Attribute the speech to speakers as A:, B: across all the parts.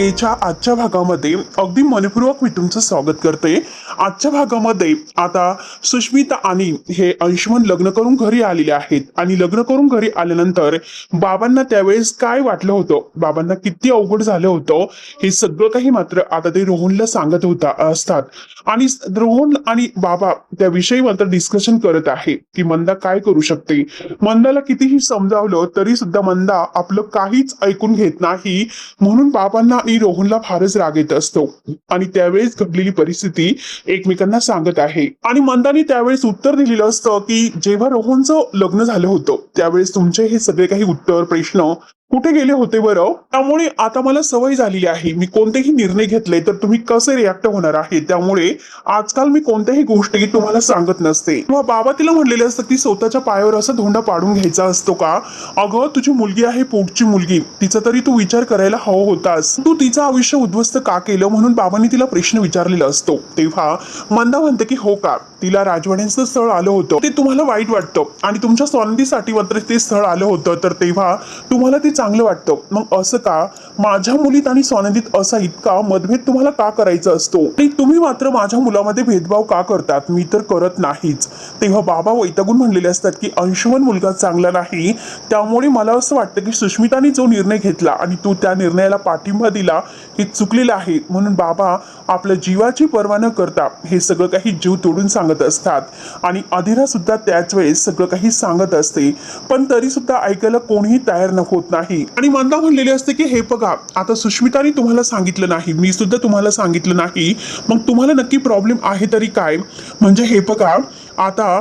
A: मालिकेच्या आजच्या भागामध्ये अगदी मनपूर्वक मी तुमचं स्वागत करते। आजच्या भागामध्ये आता सुष्मिता आणि हे अंशुमन लग्न करून घरी आलेले आहेत आणि लग्न करून घरी आल्यानंतर बाबांना त्यावेळेस काय वाटलं होतं, बाबांना किती अवघड झालं होतं, हे सगळं काही मात्र आता ते रोहनला सांगत असतात आणि रोहन आणि बाबा त्याविषयी मात्र डिस्कशन करत आहे की मंदा काय करू शकते। मंदाला कितीही समजावलं तरी सुद्धा मंदा आपलं काहीच ऐकून घेत नाही, म्हणून बाबांना आणि रोहनला फारच राग येत असतो आणि त्यावेळेस घडलेली परिस्थिती एकमेकांना सांगत आहे। आणि मंदाने त्यावेळेस उत्तर दिलेलं असतं की जेव्हा रोहनचं लग्न झालं होतं त्यावेळेस तुमचे हे सगळे काही उत्तर प्रश्न कुठे गेले होते बरं। त्यामुळे आता मला सवय झालेली आहे, मी कोणतेही निर्णय घेतले तर तुम्ही कसे रिॲक्ट होणार आहे, त्यामुळे आजकाल मी कोणत्याही गोष्टी तुम्हाला सांगत नसते। किंवा बाबा तिला म्हणलेले असतं की स्वतःच्या पायावर असा धोंडा पाडून घ्यायचा असतो का? अगं तुझी मुलगी आहे, पोटची मुलगी, तिचा तरी तू विचार करायला हवा होतास, तू तिचं आयुष्य उद्ध्वस्त का केलं, म्हणून बाबांनी तिला प्रश्न विचारलेला असतो। तेव्हा मंदा म्हणते की हो का, तिला राजवाड्यांचं स्थळ आलं होतं, ते तुम्हाला वाईट वाटतं आणि तुमच्या स्वानंदीसाठी मात्र ते स्थळ आलं होतं, तर तेव्हा तुम्हाला ते चांगलं वाटतं। मग असं का, माझ्या मुलीत आणि स्वानंदीत असा इतका मतभेद तुम्हाला का करायचा असतो, आणि तुम्ही मात्र माझ्या मुलामध्ये भेदभाव का करतात, मी तर करत नाहीच। तेव्हा बाबा वैतागून म्हणलेले असतात की अंशुमन मुलगा चांगला नाही, त्यामुळे मला असं वाटतं की सुष्मिताने जो निर्णय घेतला आणि तू त्या निर्णयाला पाठिंबा दिला हे चुकलेलं आहे, म्हणून बाबा आपल्या जीवाची पर्वा न करता हे सगळं काही जीव तोडून सांगत असतात। आणि अधिरा सुद्धा त्याच वेळेस सगळं काही सांगत असते, पण तरी सुद्धा ऐकायला कोणीही तयार होत नाही। आणि मंदा म्हणलेली असते की हे बघा, आता सुष्मिताने तुम्हाला सांगितलं नाही, मी सुद्धा तुम्हाला सांगितलं नाही, मग तुम्हाला नक्की प्रॉब्लेम आहे तरी काय? म्हणजे हे बघा, आता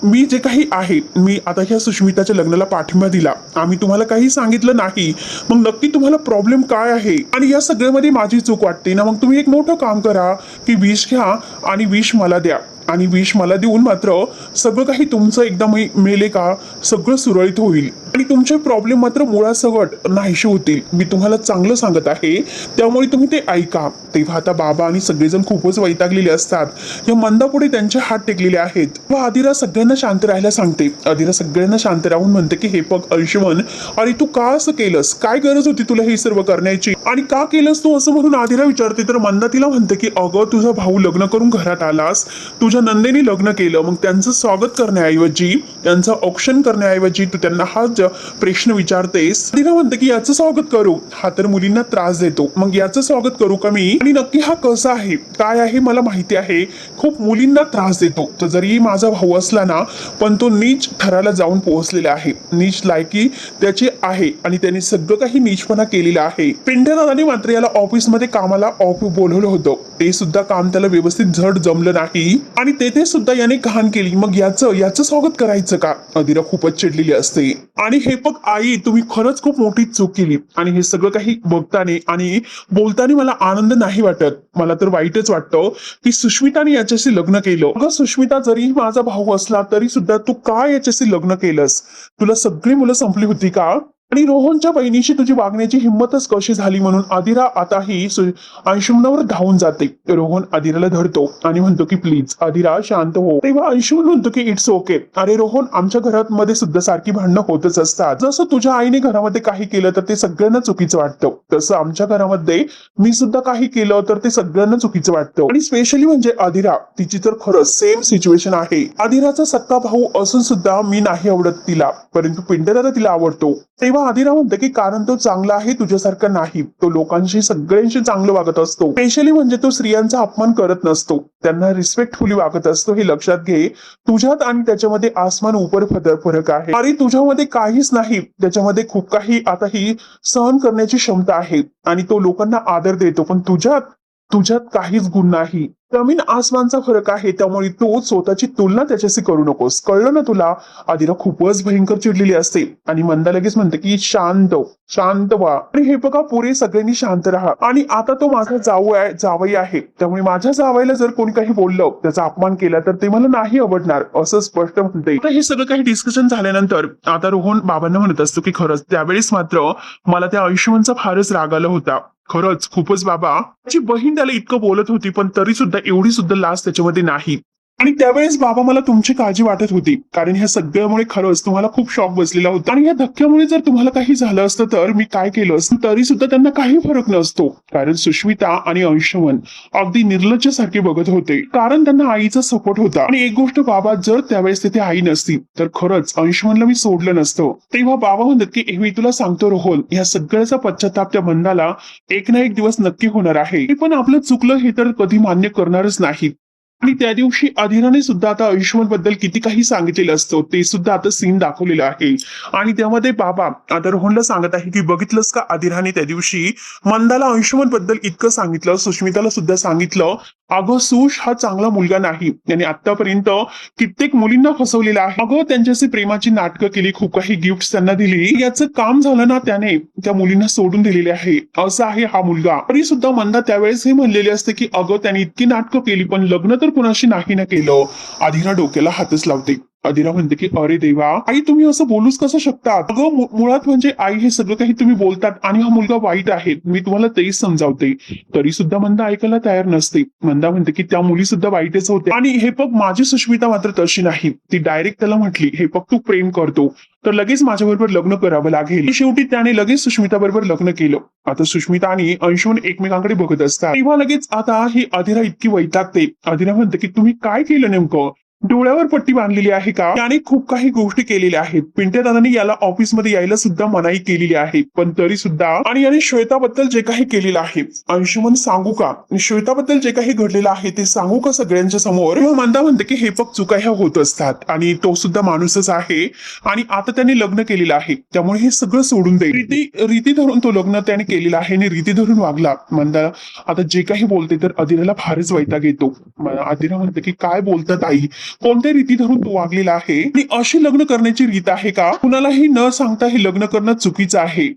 A: मी जे काही आहे, मी आता ह्या सुष्मिताच्या लग्नाला पाठिंबा दिला, आम्ही तुम्हाला काही सांगितलं नाही, मग नक्की तुम्हाला प्रॉब्लेम काय आहे? आणि या सगळ्यामध्ये माझी चूक वाटते ना, मग तुम्ही एक मोठं काम करा की विष घ्या आणि विष मला द्या, आणि विष मला देऊन मात्र सगळं काही तुमचं एकदम मेले का सगळं सुरळीत होईल आणि तुमचे प्रॉब्लेम मात्र मुळासकट नाहीसे होतील, मी तुम्हाला चांगलं सांगत आहे, त्यामुळे तुम्ही ते ऐका। तेव्हा आता बाबा आणि सगळेजण खूपच वैतागलेले असतात, या मंदापुढे त्यांचे हात टेकलेले आहेत। व अधिरा सगळ्यांना शांत राहायला सांगते, अधिरा सगळ्यांना शांत राहून म्हणते की हे बघ अंशुमन, अरे तू का असं केलंस, काय गरज होती तुला हे सर्व करण्याची, आणि का केलंस तू असं, म्हणून अधिरा विचारते। तर मंदा तिला म्हणते की अगं तुझा भाऊ लग्न करून घरात आलास, तुझ्या नंदेने लग्न केलं, मग त्यांचं स्वागत करण्याऐवजी, त्यांचं औक्षण करण्याऐवजी तू त्यांना हा प्रश्न विचारतेस। तिला म्हणते की याचं स्वागत करू, हा तर मुलींना त्रास देतो, मग याचं स्वागत करू का मी, आणि नक्की हा कसा आहे काय आहे मला माहिती आहे, खूप मुलींना त्रास देतो, तर जरी माझा भाऊ असला ना, पण तो नीच थराला जाऊन पोहोचलेला आहे, नीच लायकी त्याची आहे आणि त्याने सगळं काही नीचपणा केलेला आहे। पिंटदादाने मात्र याला ऑफिसमध्ये कामाला बोलवलं होतं, ते सुद्धा काम त्याला व्यवस्थित झट जमलं नाही आणि तेथे सुद्धा याने घाण केली, मग याचं स्वागत करायचं का? अधिरा खूपच चिडलेली असते आणि हे बघ आई, तुम्ही खरंच खूप मोठी चूक केली, आणि हे सगळं काही बघताना आणि बोलताना मला आनंद नाही वाटत, मला तर वाईटच वाटतं की सुष्मिताने याच्याशी लग्न केलं। अगं सुष्मिता, जरी माझा भाऊ असला तरी सुद्धा तू का याच्याशी लग्न केलंस, तुला सगळी मुलं संपली होती का? आणि रोहनच्या बहिणीशी तुझी वागण्याची हिंमतच कशी झाली, म्हणून अधिरा आता ही अंशुमनावर धावून जाते। रोहन अधिराला धरतो आणि म्हणतो की प्लीज अधिरा शांत हो। तेव्हा अंशुमन म्हणतो की इट्स ओके, अरे रोहन, आमच्या घरामध्ये सुद्धा सारखी भांडणं होतच असतात, जसं तुझ्या आईने घरामध्ये काही केलं तर ते सगळ्यांना चुकीचं वाटतं, तसं आमच्या घरामध्ये मी सुद्धा काही केलं तर ते सगळ्यांना चुकीचं वाटतं, आणि स्पेशली म्हणजे अधिरा, तिची तर खरंच सेम सिच्युएशन आहे। अधिराचा सक्का भाऊ असून सुद्धा मी नाही आवडत तिला, परंतु पिंटदादा तिला आवडतो। तेव्हा अधिरा म्हणते की कारण तो चांगला आहे, तुझ्यासारखा नाही, तो लोकांशी सगळ्यांशी चांगलं वागत असतो, स्पेशली म्हणजे तो स्त्रियांचा अपमान करत नसतो, त्यांना रिस्पेक्टफुली वागत असतो, हे लक्षात घे। तुझ्यात आणि त्याच्यामध्ये आसमान ऊपर फरक आहे, अरे तुझ्यामध्ये काहीच नाही, त्याच्यामध्ये खूप काही आता ही सहन करण्याची क्षमता आहे आणि तो लोकांना आदर देतो, पण तुझ्यात काहीच गुण नाही, जमीन आसमानचा फरक आहे, त्यामुळे तू स्वतःची तुलना त्याच्याशी करू नकोस, कळलं ना तुला? अधिरा खूपच भयंकर चिडलेली असते आणि मंदा लगेच म्हणते की शांत व्हा, आणि हे बघा पुरे सगळ्यांनी शांत राहा, आणि आता तो माझा जावई आहे, त्यामुळे माझ्या जावईला जर कोणी काही बोललं, त्याचा अपमान केला तर ते मला नाही आवडणार, असं स्पष्ट म्हणते। आता हे सगळं काही डिस्कशन झाल्यानंतर आता रोहन बाबांना म्हणत असतो की खरंच त्यावेळेस मात्र मला त्या अंशुमनचा फारच राग आला होता, खरंच खूपच बाबा, त्याची बहीण त्याला इतकं बोलत होती पण तरी सुद्धा एवढी सुद्धा लाज त्याच्यामध्ये नाही, आणि त्यावेळेस बाबा मला तुमची काळजी वाटत होती, कारण ह्या सगळ्यामुळे खरंच तुम्हाला खूप शॉक बसलेला होता आणि या धक्क्यामुळे जर तुम्हाला काही झालं असतं तर मी काय केलं असतं तरी सुद्धा त्यांना काही फरक नसतो, कारण सुष्मिता आणि अंशुमन अगदी निर्लज्जासारखे बघत होते, कारण त्यांना आईचा सपोर्ट होता. आणि एक गोष्ट बाबा, जर त्यावेळेस तिथे आई नसती तर खरंच अंशुमनला मी सोडलं नसतं. तेव्हा बाबा म्हणतात की मी तुला सांगतो रोहन, या सगळ्याचा पश्चाताप त्या मंदाला एक ना एक दिवस नक्की होणार आहे, पण आपलं चुकलं हे तर कधी मान्य करणारच नाही. आणि त्या दिवशी अधीराने सुद्धा आता अंशुमन बद्दल किती काही सांगितलेलं असतं ते सुद्धा आता सीन दाखवलेलं आहे. आणि त्यामध्ये बाबा आता रोहनला सांगत आहे की बघितलंस का, अधीराने त्या दिवशी मंदाला अंशुमन बद्दल इतकं सांगितलं, सुष्मिताला सुद्धा सांगितलं, अगं सुश हा चांगला मुलगा नाही, त्याने आतापर्यंत कित्येक मुलींना फसवलेलं आहे, अगं त्यांच्याशी प्रेमाची नाटकं केली, खूप काही गिफ्ट त्यांना दिली, याचं काम झालं ना त्याने त्या मुलींना सोडून दिलेले आहे, असं आहे हा मुलगा. तरी सुद्धा मंदा त्यावेळेस हे म्हणलेले असते की अगं त्याने इतकी नाटकं केली पण लग्न तर कुणाशी नाही ना केलं. अधीरा डोक्याला हातच लावते. अधीरा म्हणते की अरे देवा, आई तुम्ही असं बोलूच कसं शकतात, अगं मुळात म्हणजे आई हे सगळं काही तुम्ही बोलतात आणि हा मुलगा वाईट आहे, मी तुम्हाला तेच समजावते. तरी सुद्धा मंदा ऐकायला तयार नसते. मंदा म्हणते की त्या मुली सुद्धा वाईटच होत्या आणि हे बघ माझी सुष्मिता मात्र तशी नाही, ती डायरेक्ट त्याला म्हटली हे बघ तू प्रेम करतो तर लगेच माझ्याबरोबर लग्न करावं लागेल. शेवटी त्याने लगेच सुष्मिता बरोबर लग्न केलं. आता सुष्मिता आणि अंशुमन एकमेकांकडे बघत असतात, तेव्हा लगेच आता ही अधीरा इतकी वैतागते. अधीरा म्हणते की तुम्ही काय केलं नेमकं, डोळ्यावर पट्टी बांधलेली आहे का, त्याने खूप काही गोष्टी केलेल्या आहेत, पिंट्या दादांनी याला ऑफिसमध्ये यायला सुद्धा मनाई केलेली आहे, पण तरी सुद्धा आणि याने श्वेताबद्दल जे काही केलेलं आहे, अंशुमन सांगू का, श्वेताबद्दल जे काही घडलेलं आहे ते सांगू का सगळ्यांच्या समोर. मंदा म्हणते की हे फक्त चुका ह्या होत असतात आणि तो सुद्धा माणूसच आहे आणि आता त्याने लग्न केलेलं आहे त्यामुळे हे सगळं सोडून दे. रीती धरून तो लग्न त्याने केलेलं आहे आणि रीती धरून वागला. मंदा आता जे काही बोलते तर अधीराला फारच वैताग येतो. अधीरा म्हणते की काय बोलतात आई, कोणत्या रीती धरून तू वागलेला आहे आणि अशी लग्न करण्याची रीत आहे का, कुणालाही न सांगता हे लग्न करणं चुकीचं आहे.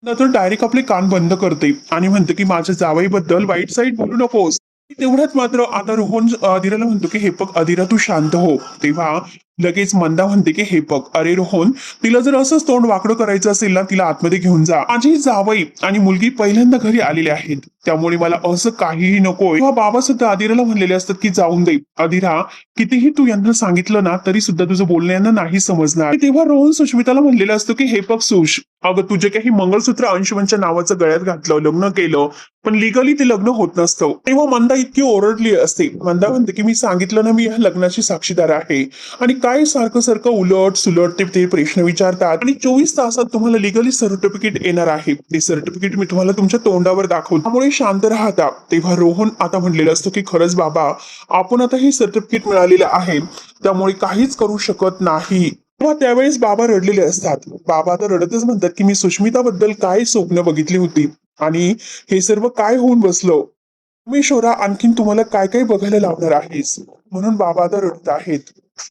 A: नंतर डायरेक्ट आपले कान बंद करते आणि म्हणते की माझ्या जावईबद्दल वाईट साईड बोलू नकोस. तेवढ्यात मात्र आता रोहन अधीराला म्हणतो की हे बघ अधीरा तू शांत हो. तेव्हा लगेच मंदा म्हणते की हे बघ अरे रोहन, तिला जर असंच तोंड वाकडं करायचं असेल ना तिला आतमध्ये घेऊन जा, माझी जावई आणि मुलगी पहिल्यांदा घरी आलेले आहेत त्यामुळे मला असं काहीही नकोय. तेव्हा बाबा सुद्धा अधीराला म्हणलेले असतात की जाऊन दे अधीरा, कितीही तू यांना सांगितलं ना तरी सुद्धा तुझं बोलणं यांना नाही समजणार. तेव्हा रोहन सुष्मिताला म्हणलेलं असतं की हे बघ सुश, अगं तुझे काही मंगळसूत्र अंशुमनच्या नावाचं गळ्यात घातलं, लग्न केलं, पण लिगली ते लग्न होत नसतं. तेव्हा मंदा इतकी ओरडली असते. मंदा म्हणते की मी सांगितलं ना मी या लग्नाची साक्षीदार आहे आणि काय सारखं सारखं उलट सुलट ते प्रश्न विचारतात आणि 24 तासात तुम्हाला लिगली सर्टिफिकेट येणार आहे, ते सर्टिफिकेट मी तुम्हाला तुमच्या तोंडावर दाखवतो, त्यामुळे शांत राहता. तेव्हा रोहन आता म्हणलेलं असतं की खरंच बाबा, आपण आता हे सर्टिफिकेट मिळालेलं आहे त्यामुळे काहीच करू शकत नाही. तेव्हा त्यावेळेस बाबा रडलेले असतात. बाबा आता रडतच म्हणतात की मी सुष्मिताबद्दल काय स्वप्न बघितली होती आणि हे सर्व काय होऊन बसलं, परमेश्वरा आणखीन तुम्हाला काय काय बघायला लावणार आहेस, म्हणून बाबा आता रडत आहेत.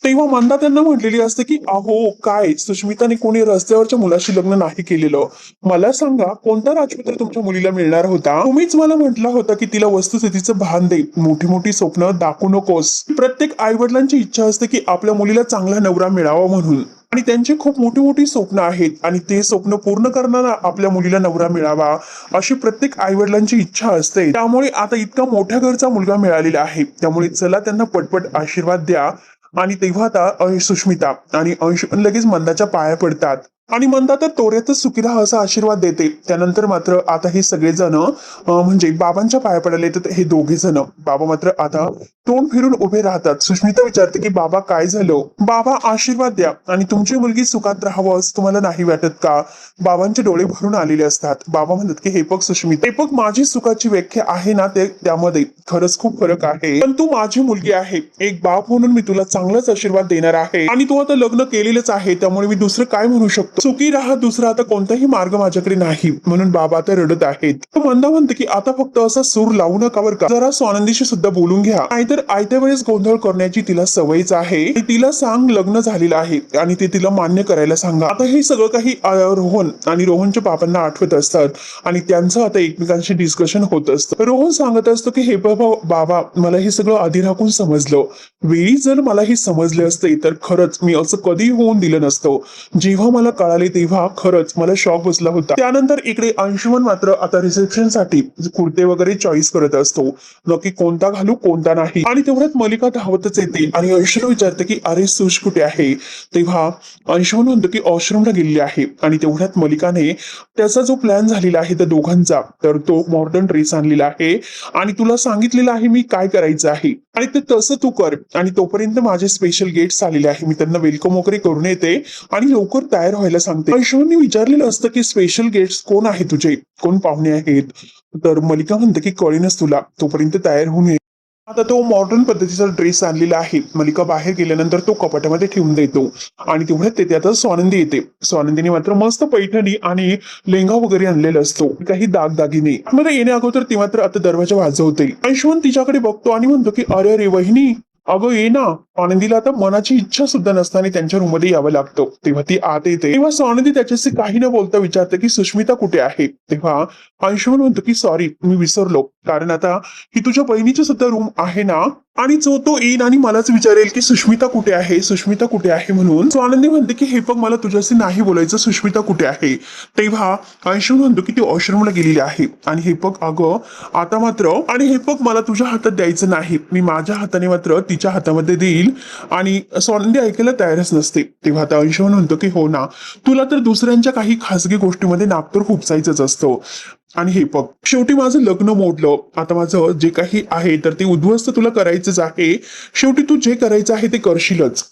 A: तेव्हा मंदा त्यांना म्हटलेली असते की अहो काय, सुष्मिताने कोणी रस्त्यावरच्या मुलाशी लग्न नाही केलेलं, मला सांगा कोणता राजपुत्र तुमच्या मुलीला मिळणार होता, तुम्हीच मला म्हटला होता की तिला वस्तुस्थितीचं भान दे, मोठी मोठी स्वप्न दाखवू नकोस. प्रत्येक आई वडिलांची इच्छा असते की आपल्या मुलीला चांगला नवरा मिळावा म्हणून आणि त्यांची खूप मोठी मोठी स्वप्न आहेत आणि ते स्वप्न पूर्ण करणारा आपल्या मुलीला नवरा मिळावा अशी प्रत्येक आई वडिलांची इच्छा असते. त्यामुळे आता इतका मोठ्या घरचा मुलगा मिळालेला आहे त्यामुळे चला त्यांना पटपट आशीर्वाद द्या. आणि तेव्हा आता सुष्मिता आणि अंश लगेच मंदाच्या पाया पडतात आणि मंदा तर तोऱ्यातच सुखी राहा असा आशीर्वाद देते. त्यानंतर मात्र आता हे सगळेजण म्हणजे बाबांच्या पाया पडायला येतात हे दोघे जण. बाबा मात्र आता तोंड फिरून उभे राहतात. सुष्मिता विचारते की बाबा काय झालं, बाबा आशीर्वाद द्या आणि तुमची मुलगी सुखात राहावं असं तुम्हाला नाही वाटत का. बाबांचे डोळे भरून आलेले असतात. बाबा म्हणतात की हे बघ सुष्मिता, हे बघ माझी सुखाची व्याख्या आहे ना ते त्यामध्ये खरंच खूप फरक आहे, पण तू माझी मुलगी आहे, एक बाप म्हणून मी तुला चांगलाच आशीर्वाद देणार आहे आणि तू आता लग्न केलेलंच आहे त्यामुळे मी दुसरं काय म्हणू शकतो, सुखी राहा, दुसरा आता कोणताही मार्ग माझ्याकडे नाही. म्हणून बाबा आता रडत आहेत. मंदा म्हणते की आता फक्त असा सूर लावू नका बरं का, जरा स्वानंदीशी सुद्धा बोलून घ्या, नाहीतर आयत्या वेळेस गोंधळ करण्याची तिला सवयच आहे. तिला सांग लग्न झालेलं आहे आणि ते तिला मान्य करायला सांगा. आता हे सगळं काही रोहन आणि रोहनच्या बाबांना आठवत असतात आणि त्यांचं आता एकमेकांशी डिस्कशन होत असतं. रोहन सांगत असतो की हे बाबा, मला हे सगळं आधी राखून समजलं, वेळी जर मला हे समजले असते तर खरंच मी असं कधी होऊन दिलं नसतं. जेव्हा मला कळाले तेव्हा खरंच मला शॉक बसला होता. त्यानंतर इकडे अंशुमन मात्र आता रिसेप्शन साठी कुर्ते वगैरे चॉईस करत असतो, नक्की कोणता घालू कोणता नाही. आणि तेवढ्यात मलिका धावतच येते आणि अंशुला विचारते की अरे सुश कुठे आहे. तेव्हा अंशुमन म्हणतो की वॉशरूमला गेलेली आहे. आणि तेवढ्यात मलिकाने त्याचा जो प्लॅन झालेला आहे त्या दोघांचा, तर तो मॉडर्न ड्रेस आणलेला आहे आणि तुला सांगितलेलं आहे मी काय करायचं आहे आणि ते तसं तू कर. आणि तोपर्यंत माझे स्पेशल गेट्स आलेले आहे, मी त्यांना वेलकम वगैरे करून येते आणि लवकर तयार व्हायला सांगते. अंशुमनने विचारलेलं असतं की स्पेशल गेट्स कोण आहे तुझे, कोण पाहुणे आहेत. तर मलिका म्हणते की कळेनच तुला, तोपर्यंत तयार होऊन ये. आता तो मॉडर्न पद्धतीचा ड्रेस आणलेला आहे. मलिका बाहेर गेल्यानंतर तो कपाटामध्ये ठेवून देतो आणि तेवढ्यात तेथे आता स्वानंदी येते. स्वानंदीने मात्र मस्त पैठणी आणि लेंगा वगैरे आणलेला असतो, काही दागदागिने. मध्ये येण्या अगोदर ती मात्र आता दरवाजा वाजवते. अंशुमन तिच्याकडे बघतो आणि म्हणतो की अरे अरे वहिनी, अगं ये ना. आनंदीला आता मनाची इच्छा सुद्धा नसताना त्यांच्या रूम मध्ये यावं लागतं. तेव्हा ती आत येते. तेव्हा स्वानंदी त्याच्याशी काही न बोलता विचारते की सुष्मिता कुठे आहे. तेव्हा अंशुमन म्हणतो की सॉरी मी विसरलो, कारण आता ही तुझ्या बहिणीची सुद्धा रूम आहे ना. आणि जो तो येईन आणि मलाच विचारेल की सुष्मिता कुठे आहे, सुष्मिता कुठे आहे म्हणून. स्वानंदी म्हणते की हे बघ मला तुझ्याशी नाही बोलायचं, सुष्मिता कुठे आहे. तेव्हा अंशुमन म्हणतो की ती वॉशरूमला गेलेली आहे. आणि हे बघ अगं आता मात्र, आणि हे बघ मला तुझ्या हातात द्यायचं नाही, मी माझ्या हाताने मात्र तिच्या हातामध्ये देईल. आणि स्वानंदी ऐकायला तयारच नसते. तेव्हा आता अंशुमन म्हणतो की हो ना, तुला तर दुसऱ्यांच्या काही खासगी गोष्टीमध्ये नाक तर खुपसायचंच असतं. आणि हे बघ शेवटी माझं लग्न मोडलं, आता माझं जे काही आहे तर ते उद्ध्वस्त तुला करायचंच आहे. शेवटी तू जे करायचं आहे ते करशीलच.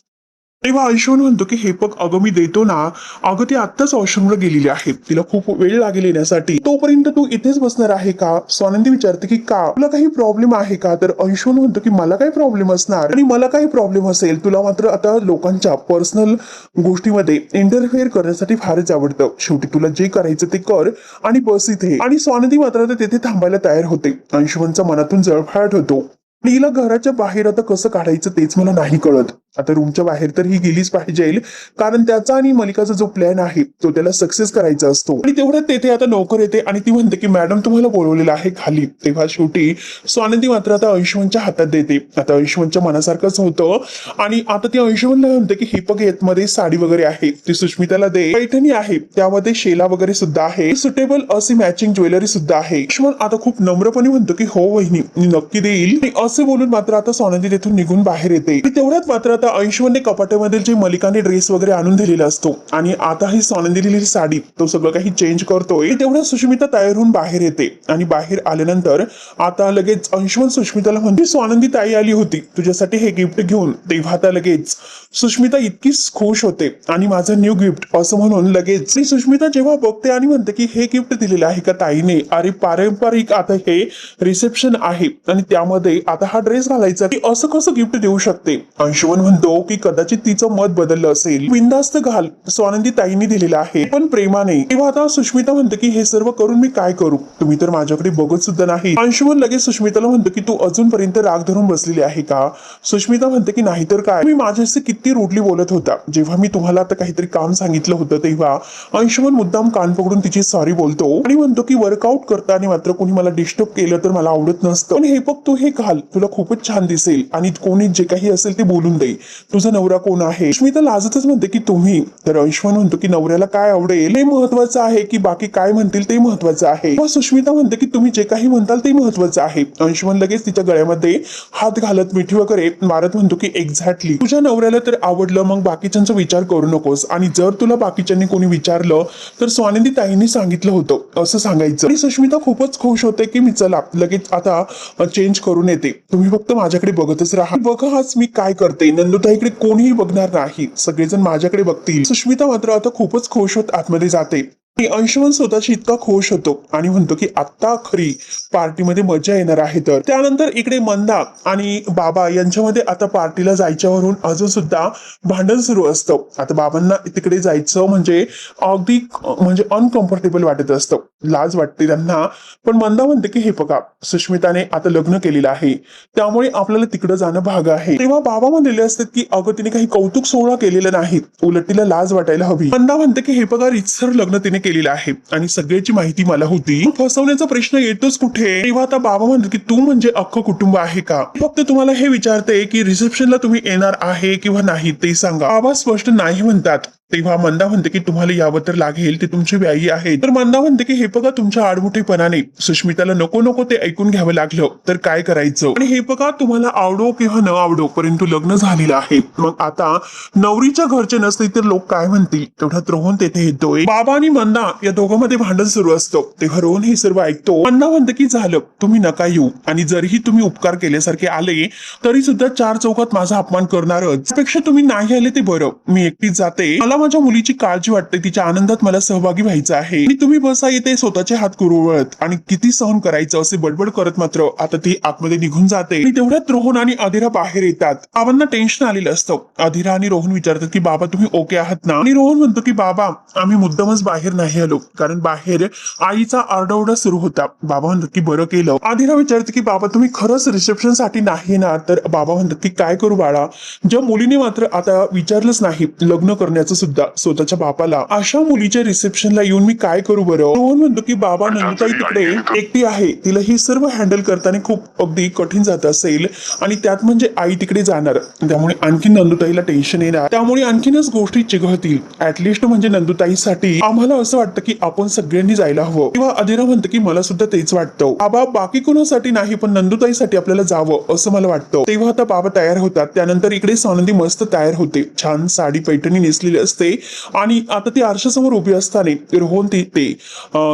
A: तेव्हा अंशुमन म्हणतो की हे बघ अगं मी देतो ना. अगं ती आत्ताच वॉशरूमला गेलेली आहे, तिला खूप वेळ लागेल येण्यासाठी, तोपर्यंत तू इथेच बसणार आहे का. स्वानंदी विचारते की का, तुला काही प्रॉब्लेम आहे का. तर अंशुमन म्हणतो की मला काही प्रॉब्लेम असणार, आणि मला काही प्रॉब्लेम असेल, तुला मात्र आता लोकांच्या पर्सनल गोष्टीमध्ये इंटरफेअर करण्यासाठी फारच आवडतं. शेवटी तुला जे करायचं ते कर आणि बस इथे. आणि स्वानंदी मात्र आता तिथे थांबायला तयार होते. अंशुमनचा मनातून जळफाट होतो. आणि हिला घराच्या बाहेर आता कसं काढायचं तेच मला नाही कळत. आता रूमच्या बाहेर तर ही गेलीच पाहिजे, कारण त्याचा आणि मलिकाचा जो प्लॅन आहे तो त्याला सक्सेस करायचा असतो. आणि तेवढ्यात तेथे आता नोकर येते आणि ती म्हणते की मॅडम तुम्हाला बोलवलेलं आहे खाली. तेव्हा शेवटी स्वानंदी मात्र आता अंशुमनच्या हातात देते. आता अंशुमनच्या मनासारखंच होतं. आणि आता ती अंशुमनला म्हणते की हे बघ मध्ये साडी वगैरे आहे ती सुष्मिताला दे, पैठणी आहे त्यामध्ये शेला वगैरे सुद्धा आहे, सुटेबल अशी मॅचिंग ज्वेलरी सुद्धा आहे. अंशुमन आता खूप नम्रपणे म्हणतो की हो वहिनी मी नक्की देईल. असे बोलून मात्र आता स्वानंदी तिथून निघून बाहेर येते. तेवढ्यात मात्र आता अंशुमनने कपाटामध्ये जे मलिकाने ड्रेस वगैरे आणून दिलेला असतो आणि आता ही स्वानंदी दिलेली साडी तो सगळं काही चेंज करतोय. तेवढ्यात सुष्मिता तयार होऊन बाहेर येते. आणि बाहेर आल्यानंतर आता लगेच अंशुमन सुष्मिताला म्हणते स्वानंदी ताई आली होती तुझ्यासाठी हे गिफ्ट घेऊन. तेव्हा आता लगेच सुष्मिता इतकी खुश होते आणि माझं न्यू गिफ्ट असं म्हणून लगेच सुष्मिता जेव्हा बघते आणि म्हणते की हे गिफ्ट दिलेलं आहे का ताईने, अरे पारंपरिक आता हे रिसेप्शन आहे आणि त्यामध्ये आता हा ड्रेस घालायचा, की असं कसं गिफ्ट देऊ शकते. अंशुमन म्हणतो की कदाचित तिचं मत बदललं असेल, बिंदास्त घाल, स्वानंदी ताईंनी दिलेला आहे पण प्रेमाने. तेव्हा आता सुष्मिता म्हणते की हे सर्व करून मी काय करू, तुम्ही तर माझ्याकडे बघत सुद्धा नाही. अंशुमन लगेच सुष्मिताला म्हणतो की तू अजूनपर्यंत राग धरून बसलेली आहे का. सुष्मिता म्हणते की नाही तर काय, मी माझ्याशी किती रूडली बोलत होता जेव्हा मी तुम्हाला आता काहीतरी काम सांगितलं होतं. तेव्हा अंशुमन मुद्दाम कान पकडून तिची सॉरी बोलतो आणि म्हणतो की वर्कआउट करताना मात्र कोणी मला डिस्टर्ब केलं तर मला आवडत नसतं, पण हे बघ तू हे घाल, तुला खूपच छान दिसेल आणि कोणी जे काही असेल ते बोलून दे. तुझा नवरा कोण आहे. सुष्मिता लाजतच म्हणते की तुम्ही. तर अंशुमन म्हणतो की नवऱ्याला काय आवडेल हे महत्वाचं आहे की बाकी काय म्हणतील ते महत्वाचं आहे. सुष्मिता म्हणते की तुम्ही जे काही म्हणताल ते महत्वाचं आहे. अंशुमन लगेच तिच्या गळ्यामध्ये हात घालत मिठी वगैरे मारत म्हणतो की एक्झॅक्टली तुझ्या नवऱ्याला तर आवडलं, मग बाकीच्यांचा विचार करू नकोस. आणि जर तुला बाकीच्यांनी कोणी विचारलं तर स्वानंदी ताईंनी सांगितलं होतं असं सांगायचं. आणि सुष्मिता खूपच खुश होते की मी चला लगेच आता चेंज करून येते, तुम्ही फक्त माझ्याकडे बघतच राहा. बघा आज मी काय करते, नंदुताईकडे कोणीही बघणार नाही, सगळेजण माझ्याकडे बघतील. सुष्मिता मात्र आता खूपच खुश होत आतमध्ये जाते. आणि अंशुमन स्वतःशी इतका खुश होतो आणि म्हणतो की आता खरी पार्टीमध्ये मजा येणार आहे. तर त्यानंतर इकडे मंदा आणि बाबा यांच्यामध्ये आता पार्टीला जायच्यावरून अजून सुद्धा भांडण सुरू असतं. आता बाबांना तिकडे जायचं म्हणजे अगदी म्हणजे अनकम्फर्टेबल वाटत असतं, लाज वाटते त्यांना. पण मंदा म्हणते की हे बघा सुष्मिताने आता लग्न केलेलं आहे त्यामुळे आपल्याला तिकडे जाणं भाग आहे. तेव्हा बाबा म्हणलेले असतात की अगं तिने काही कौतुक सोहळा केलेला नाही, उलट तिला लाज वाटायला हवी. मंदा म्हणते की हे बघा रितसर लग्न तिने केलेलं आहे आणि सगळ्याची माहिती मला होती, फसवण्याचा प्रश्न येतोच कुठे. तेव्हा आता बाबा म्हणतात की तू म्हणजे अख्खं कुटुंब आहे का, फक्त तुम्हाला हे विचारते की रिसेप्शनला तुम्ही येणार आहे किंवा नाही ते सांगा. बाबा स्पष्ट नाही म्हणतात. तेव्हा मंदा म्हणते की तुम्हाला यावं तर लागेल, ते तुमची व्याई आहे. तर मंदा म्हणते की हे बघा तुमच्या आडमुठेपणाने सुष्मिताला नको नको ते ऐकून घ्यावं लागलं तर काय करायचं. आणि हे बघा तुम्हाला आवडो किंवा न आवडो परंतु लग्न झालेलं आहे. मग आता नवरीच्या घरचे नसते तर लोक काय म्हणतील. तेवढ्यात रोहन तेथे येतोय. बाबा आणि मंदा या दोघांमध्ये भांडण सुरू असतं. तेव्हा रोहन हे सर्व ऐकतो. मंदा म्हणते की झालं तुम्ही नका येऊ, आणि जरीही तुम्ही उपकार केल्यासारखे आले तरी सुद्धा चार चौकात माझा अपमान करणारच. त्यापेक्षा तुम्ही नाही आले ते बरं. मी एकटीच जाते. मला माझ्या मुलीची काळजी वाटते, तिच्या आनंदात मला सहभागी व्हायचं आहे. आणि तुम्ही बसा येते स्वतःचे हात कुरवळत, आणि किती सहन करायचं असे बडबड करत मात्र आता ती आतमध्ये निघून जाते. आणि तेवढ्यात रोहन आणि अधिरा बाहेर येतात. बाबांना टेन्शन आलेलं असतं. अधिरा आणि रोहन विचारतात की बाबा तुम्ही ओके आहात ना. आणि रोहन म्हणतो की बाबा आम्ही मुद्दामच बाहेर नाही आलो, कारण बाहेर आईचा आरडाओरडा सुरू होता. बाबा म्हणतात की बरं केलं. अधिरा विचारते की बाबा तुम्ही खरंच रिसेप्शन साठी नाही येणार. तर बाबा म्हणतात की काय करू बाळा, ज्या मुलीने मात्र आता विचारलंच नाही लग्न करण्याचं सुद्धा स्वतःच्या बापाला, अशा मुलीच्या रिसेप्शनला येऊन मी काय करू बरं. रोहन म्हणतो की बाबा नंदुताई तिकडे एकटी आहे, तिला ही सर्व हँडल करताना खूप अगदी कठीण जात असेल, आणि त्यात म्हणजे आई तिकडे जाणार, त्यामुळे आणखी नंदुताईला टेन्शन येणार, त्यामुळे आणखीनच गोष्टी चिघळतील. ऍटलिस्ट म्हणजे नंदुताईसाठी आम्हाला असं वाटतं की आपण सगळ्यांनी जायला हवं. किंवा अधिरा म्हणतं की मला सुद्धा तेच वाटतं बाबा, बाकी कोणासाठी नाही पण नंदुताईसाठी आपल्याला जावं असं मला वाटतं. तेव्हा आता बाबा तयार होतात. त्यानंतर इकडे स्वानंदी मस्त तयार होते, छान साडी पैठणी नेसलेली असते, आणि आता ती आरशासमोर उभी असताना रोहन ते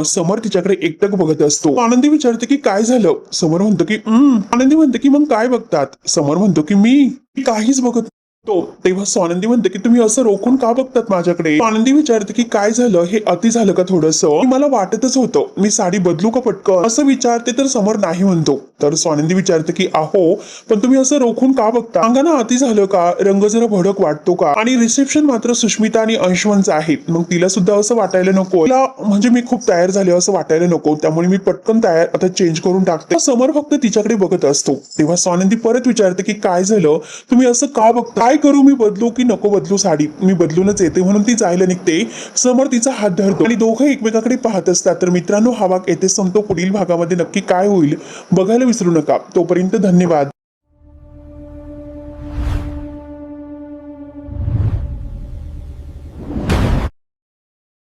A: समर तिच्याकडे एकटक बघत असतो. आनंदी विचारते की काय झालं. समर म्हणतो की आनंदी म्हणते की मग काय बघतात. समर म्हणतो की मी काहीच बघत तो. तेव्हा स्वानंदी म्हणते की तुम्ही असं रोखून का बघतात माझ्याकडे. आनंदी विचारते की काय झालं, हे अति झालं का थोडंसं. मला वाटतच होतं मी साडी बदलू का पटकन असं विचारते, तर समर नाही म्हणतो. तर स्वानंदी विचारते की आहो पण तुम्ही असं रोखून का बघता, सांगा ना अति झालं का, रंग जरा भडक वाटतो का. आणि रिसेप्शन मात्र सुष्मिता आणि अंशवंतचं आहे, मग तिला सुद्धा असं वाटायला नको, तिला म्हणजे मी खूप तयार झाले असं वाटायला नको, त्यामुळे मी पटकन तयार आता चेंज करून टाकते. समर फक्त तिच्याकडे बघत असतो. तेव्हा स्वानंदी परत विचारते की काय झालं, तुम्ही असं का बघता, काय करू, मी बदलू की नको बदलू साडी. मी बदलूनच येते, म्हणून ती जायला निघते. समोर तिचा हात धरतो आणि दोघं एकमेकाकडे पाहत असतात. तर मित्रांनो हा भाग येथे संपतो. पुढील भागामध्ये नक्की काय होईल बघायला विसरू नका. तोपर्यंत धन्यवाद.